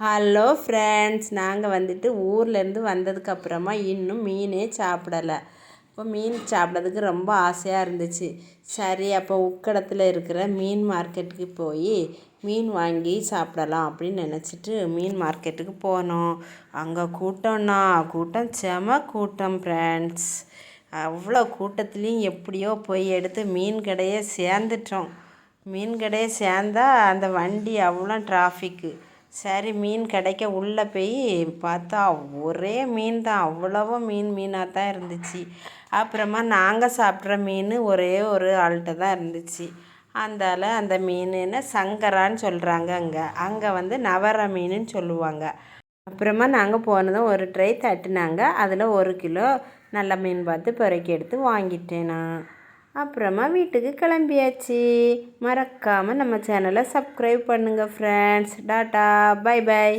Hello friends, நாங்கள் வந்துட்டு ஊர்லேருந்து வந்ததுக்கப்புறமா இன்னும் மீனே சாப்பிடலை. இப்போ மீன் சாப்பிட்றதுக்கு ரொம்ப ஆசையாக இருந்துச்சு. சரி, அப்போ உக்கடத்தில் இருக்கிற மீன் மார்க்கெட்டுக்கு போய் மீன் வாங்கி சாப்பிடலாம் அப்படின்னு நினச்சிட்டு மீன் மார்க்கெட்டுக்கு போனோம். அங்கே கூட்டம் செம கூட்டம் ஃப்ரெண்ட்ஸ். அவ்வளோ கூட்டத்துலேயும் எப்படியோ போய் எடுத்து மீன் கடையே சேர்ந்துட்டோம். மீன் கடையை சேர்ந்தா அந்த வண்டி அவ்வளோ டிராஃபிக்கு. சரி, மீன் கடைக்கு உள்ளே போய் பார்த்தா ஒரே மீன் தான், அவ்வளவோ மீனாக தான் இருந்துச்சு. அப்புறமா நாங்கள் சாப்பிட்ற மீன் ஒரே ஒரு ஆள்கிட்ட தான் இருந்துச்சு. அந்த மீனுன்னு சங்கரான்னு சொல்கிறாங்க. அங்கே வந்து நவர மீனுன்னு சொல்லுவாங்க. அப்புறமா நாங்கள் போனதும் ஒரு ட்ரை தட்டினாங்க. அதில் 1 கிலோ நல்ல மீன் பார்த்து பொறுக்கி எடுத்து வாங்கிட்டேன் நான். அப்புறமா வீட்டுக்கு கிளம்பியாச்சு. மறக்காமல் நம்ம சேனலை சப்ஸ்கிரைப் பண்ணுங்கள் ஃப்ரெண்ட்ஸ். Tata, by by.